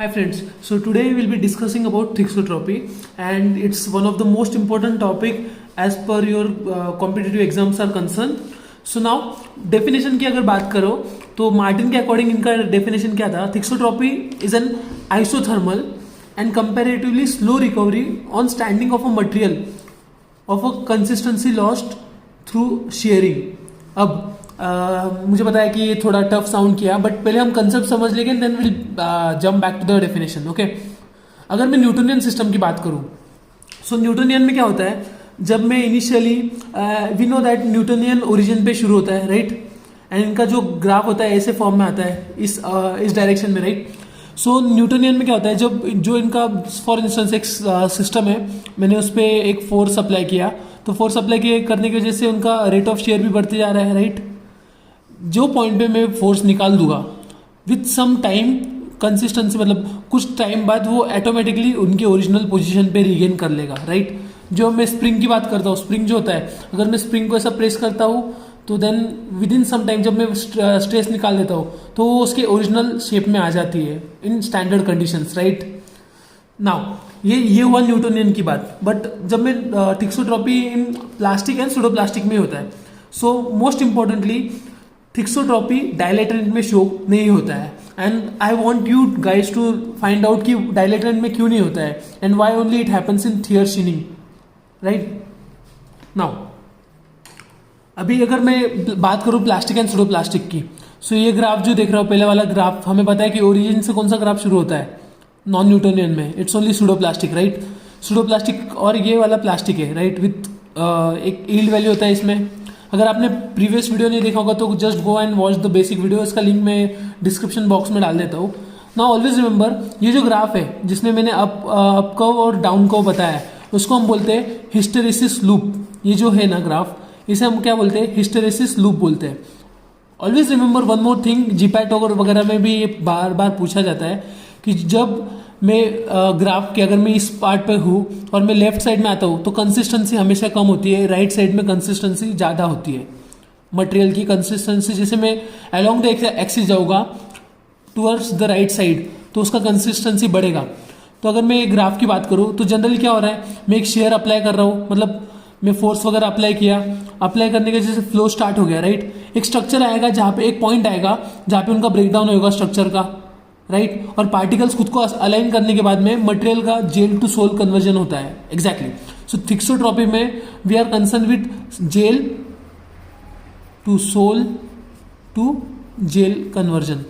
Hi friends, so today we will be discussing about thixotropy and it's one of the most important topic as per your competitive exams are concerned. So now definition की अगर बात करो तो Martin के according इनका definition क्या था? Thixotropy is an isothermal and comparatively slow recovery on standing of a material of a consistency lost through shearing. अब मुझे पता है कि ये थोड़ा टफ साउंड किया बट पहले हम कंसेप्ट समझ लेंगे then will jump back to the definition. Okay, अगर मैं न्यूटोनियन सिस्टम की बात करूँ सो न्यूटोनियन में क्या होता है, जब मैं initially we know that Newtonian origin पे शुरू होता है राइट, एंड इनका जो ग्राफ होता है ऐसे फॉर्म में आता है इस डायरेक्शन में राइट. सो न्यूटोनियन में क्या होता है, जब जो इनका फॉर इंस्टेंस एक सिस्टम है, मैंने उस पर एक फोर्स अप्लाई किया तो फोर्स अप्लाई करने की वजह से उनका रेट ऑफ शेयर भी बढ़ते जा रहा है राइट. जो पॉइंट पे मैं फोर्स निकाल दूंगा विथ सम टाइम कंसिस्टेंसी, मतलब कुछ टाइम बाद वो ऑटोमेटिकली उनके ओरिजिनल पोजीशन पे रीगेन कर लेगा राइट. जो मैं स्प्रिंग की बात करता हूँ, स्प्रिंग जो होता है, अगर मैं स्प्रिंग को ऐसा प्रेस करता हूँ तो then within some time जब मैं स्ट्रेस निकाल देता हूँ तो वो उसके ओरिजिनल शेप में आ जाती है in standard conditions right. Now ये हुआ न्यूटोनियन की बात. बट जब मैं thixotropy in plastic and pseudo plastic में होता है. So most importantly thixotropy dilatant में शो नहीं होता है and I want you guys to find out कि डायलेटरेंट में क्यों नहीं होता है and why only it happens in shear thinning right. Now अभी अगर मैं बात करूँ प्लास्टिक एंड सूडो प्लास्टिक की, सो ये ग्राफ जो देख रहा हूँ पहले वाला ग्राफ, हमें पता है कि ओरिजिन से कौन सा ग्राफ शुरू होता है, नॉन न्यूटोनियन में it's only pseudo plastic right. Pseudo plastic और ये वाला प्लास्टिक है राइट, विथ एक यील्ड वैल्यू होता है इसमें. अगर आपने प्रीवियस वीडियो नहीं देखा होगा तो just go and watch the basic video, इसका लिंक मैं डिस्क्रिप्शन बॉक्स में डाल देता हूँ. नाउ ऑलवेज रिमेंबर, ये जो ग्राफ है जिसमें मैंने अप कर्व और डाउन कर्व बताया है उसको हम बोलते हैं हिस्टेरेसिस लूप. ये जो है ना ग्राफ, इसे हम क्या बोलते हैं, हिस्टेरेसिस लूप बोलते हैं. Always remember one more thing, GPAT वगैरह में भी ये बार बार पूछा जाता है कि जब मैं ग्राफ के अगर मैं इस पार्ट पे हूँ और मैं लेफ्ट साइड में आता हूँ तो कंसिस्टेंसी हमेशा कम होती है, राइट साइड में कंसिस्टेंसी ज़्यादा होती है. मटेरियल की कंसिस्टेंसी, जैसे मैं अलोंग द एक्सिस जाऊँगा टूवर्ड्स द राइट साइड तो उसका कंसिस्टेंसी बढ़ेगा. तो अगर मैं ग्राफ की बात करूँ तो जनरली क्या हो रहा है, मैं एक शेयर अप्लाई कर रहा हूँ, मतलब मैं फोर्स वगैरह अप्लाई किया, अप्लाई करने के वजह से फ्लो स्टार्ट हो गया राइट. एक स्ट्रक्चर आएगा जहाँ पे एक पॉइंट आएगा जहाँ पे उनका ब्रेकडाउन होगा स्ट्रक्चर का राइट. और पार्टिकल्स खुद को अलाइन करने के बाद में मटेरियल का जेल टू सोल कन्वर्जन होता है एग्जैक्टली. सो थिक्सोट्रॉपी में we are concern with gel to sol to gel conversion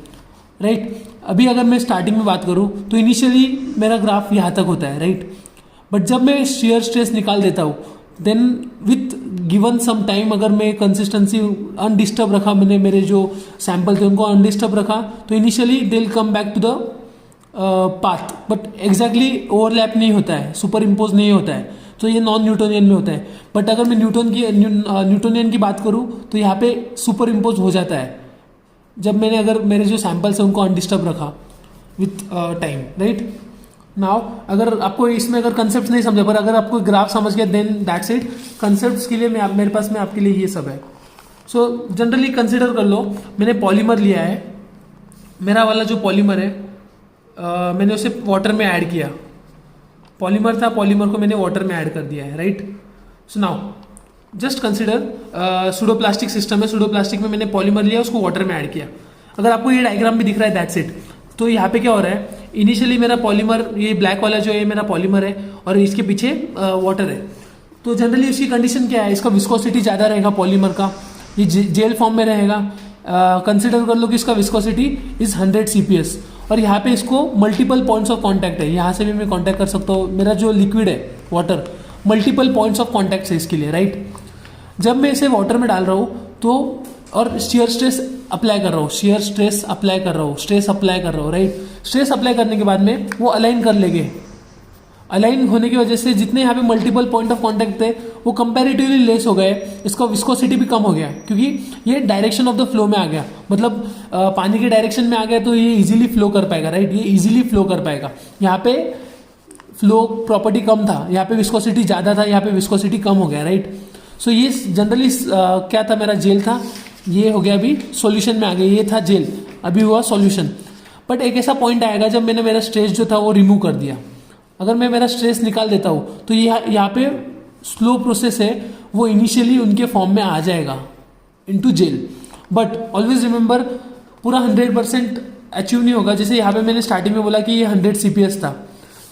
right. अभी अगर मैं स्टार्टिंग में बात करूं तो इनिशियली मेरा ग्राफ यहाँ तक होता है राइट. बट जब मैं शेयर स्ट्रेस निकाल देता हूँ then with given some time, अगर मैं कंसिस्टेंसी अनडिस्टर्ब रखा, मैंने मेरे जो सैंपल थे उनको अनडिस्टर्ब रखा तो initially they will come back to the path, but exactly overlap नहीं होता है, सुपर इम्पोज नहीं होता है. तो ये नॉन न्यूटोनियन में होता है. बट अगर मैं न्यूटोनियन की बात करूँ तो यहाँ पे सुपर इम्पोज हो जाता है जब मैंने अगर मेरे जो सैंपल्स हैं उनको अनडिस्टर्ब रखा विथ टाइम राइट. नाउ अगर आपको इसमें अगर कंसेप्ट नहीं समझा पर अगर आपको ग्राफ समझ गया देन दैट्स इट. कंसेप्ट्स के लिए मेरे पास में आपके लिए ये सब है. सो जनरली कंसिडर कर लो, मैंने पॉलीमर लिया है, मेरा वाला जो पॉलीमर है मैंने उसे वाटर में ऐड किया. पॉलीमर था, पॉलीमर को मैंने वाटर में ऐड कर दिया है right. So now just consider pseudo plastic system है, सूडो प्लास्टिक में मैंने पॉलीमर लिया, उसको वाटर में ऐड किया. अगर आपको ये डायग्राम भी दिख रहा है दैट्स इट. तो यहाँ पे क्या हो रहा है, इनिशियली मेरा पॉलीमर, ये ब्लैक वाला जो है मेरा पॉलीमर है और इसके पीछे वाटर है. तो जनरली इसकी कंडीशन क्या है, इसका विस्कोसिटी ज़्यादा रहेगा पॉलीमर का, ये जेल फॉर्म में रहेगा. कंसिडर कर लो कि इसका विस्कोसिटी इज 100 CPS और यहाँ पे इसको मल्टीपल पॉइंट्स ऑफ कॉन्टैक्ट है. यहाँ से भी मैं कॉन्टैक्ट कर सकता हूँ, मेरा जो लिक्विड है water, multiple points of contact है इसके लिए राइट. जब मैं इसे वाटर में डाल रहा हूँ तो और शेयर स्ट्रेस अप्लाई कर रहा हूँ, शेयर स्ट्रेस अप्लाई कर रहा हूँ, स्ट्रेस अप्लाई कर रहा हूँ राइट. स्ट्रेस अप्लाई करने के बाद में वो अलाइन कर लेंगे. अलाइन होने की वजह से जितने यहाँ पे मल्टीपल पॉइंट ऑफ कॉन्टैक्ट थे वो कंपैरेटिवली लेस हो गए, इसका विस्कोसिटी भी कम हो गया क्योंकि ये डायरेक्शन ऑफ द फ्लो में आ गया, मतलब पानी के डायरेक्शन में आ गया तो ये इजीली फ्लो कर पाएगा राइट. ये इजीली फ्लो कर पाएगा. यहाँ पे फ्लो प्रॉपर्टी कम था, यहाँ पे विस्कोसिटी ज़्यादा था, यहाँ पे विस्कोसिटी कम हो गया राइट. सो ये जनरली क्या था, मेरा जेल था, ये हो गया अभी सॉल्यूशन में आ गया. ये था जेल, अभी हुआ सॉल्यूशन. बट एक ऐसा पॉइंट आएगा जब मैंने मेरा स्ट्रेस जो था वो रिमूव कर दिया। अगर मैं मेरा स्ट्रेस निकाल देता हूँ तो यहाँ पे स्लो प्रोसेस है, वो इनिशियली उनके फॉर्म में आ जाएगा into gel. But always remember, पूरा 100% अचीव नहीं होगा। जैसे यहाँ पे मैंने स्टार्टिंग में बोला कि ये 100 CPS था,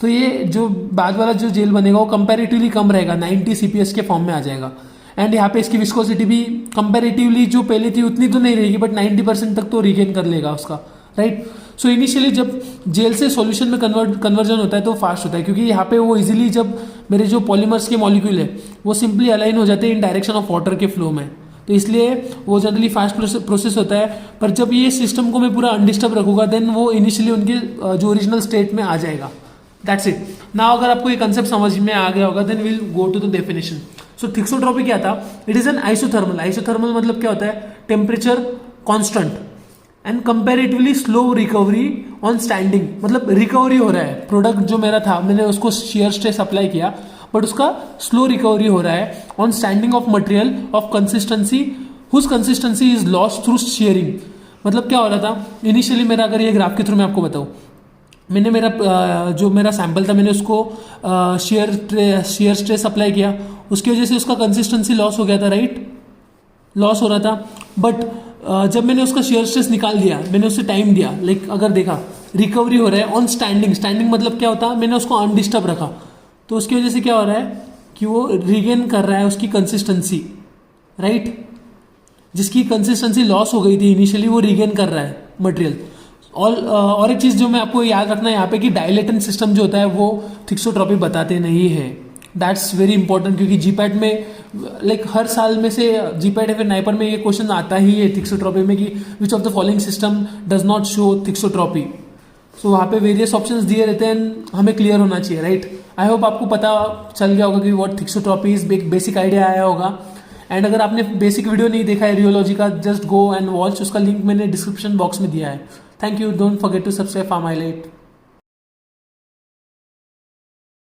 तो ये जो बाद वाला जो जेल बनेगा वो कंपैरेटिवली कम रहेगा, 90 CPS के फॉर्म में आ जाएगा। एंड यहाँ पे इसकी विस्कोसिटी भी कंपैरेटिवली जो पहले थी उतनी तो नहीं रहेगी, बट 90% तक तो रिगेन कर लेगा उसका, राइट। सो इनिशियली जब जेल से सॉल्यूशन में कन्वर्जन होता है तो फास्ट होता है, क्योंकि यहाँ पे वो इजीली जब मेरे जो पॉलीमर्स के मॉलिक्यूल है वो सिंपली अलाइन हो जाते हैं इन डायरेक्शन ऑफ वाटर के फ्लो में, तो इसलिए वो जनरली फास्ट प्रोसेस होता है। पर जब ये सिस्टम को मैं पूरा अनडिस्टर्ब रखूंगा देन वो इनिशियली उनके जो ओरिजिनल स्टेट में आ जाएगा। That's it. नाउ अगर आपको ये कंसेप्ट समझ में आ गया होगा then will go to the definition. So thixotropy क्या था? It is an isothermal. Isothermal मतलब क्या होता है? Temperature constant and comparatively slow recovery on standing. मतलब रिकवरी हो रहा है, प्रोडक्ट जो मेरा था मैंने उसको शियर स्ट्रेस अप्लाई किया बट उसका स्लो रिकवरी हो रहा है on standing of material of consistency whose consistency is lost through shearing. मतलब क्या हो रहा था इनिशियली मेरा, अगर ये ग्राफ के थ्रू मैं आपको बताऊं, मैंने मेरा जो मेरा सैंपल था मैंने उसको शेयर स्ट्रेस अप्लाई किया, उसकी वजह से उसका कंसिस्टेंसी लॉस हो गया था, राइट, लॉस हो रहा था। बट जब मैंने उसका शेयर स्ट्रेस निकाल दिया, मैंने उसे टाइम दिया, लाइक अगर देखा रिकवरी हो रहा है ऑन स्टैंडिंग। स्टैंडिंग मतलब क्या होता है? मैंने उसको अनडिस्टर्ब रखा, तो उसकी वजह से क्या हो रहा है कि वो रिगेन कर रहा है उसकी कंसिस्टेंसी, राइट। जिसकी कंसिस्टेंसी लॉस हो गई थी इनिशियली वो रिगेन कर रहा है मटेरियल। और एक चीज़ जो मैं आपको याद रखना है यहाँ पे कि डायलेटेंट सिस्टम जो होता है वो थिक्सोट्रॉपी बताते नहीं है। दैट्स वेरी इंपॉर्टेंट, क्योंकि जीपैट में लाइक हर साल में से जीपैट या फिर नाइपर में ये क्वेश्चन आता ही है थिक्सोट्रॉपी में कि which of the following system does not show thixotropy. So वहाँ पे वेरियस ऑप्शंस दिए रहते हैं, हमें क्लियर होना चाहिए, राइट। आई होप आपको पता चल गया होगा कि what thixotropy is, basic idea आया होगा। एंड अगर आपने बेसिक वीडियो नहीं देखा है रियोलॉजी का, जस्ट गो एंड वॉच, उसका लिंक मैंने डिस्क्रिप्शन बॉक्स में दिया है। Thank you, don't forget to subscribe Pharm highlight.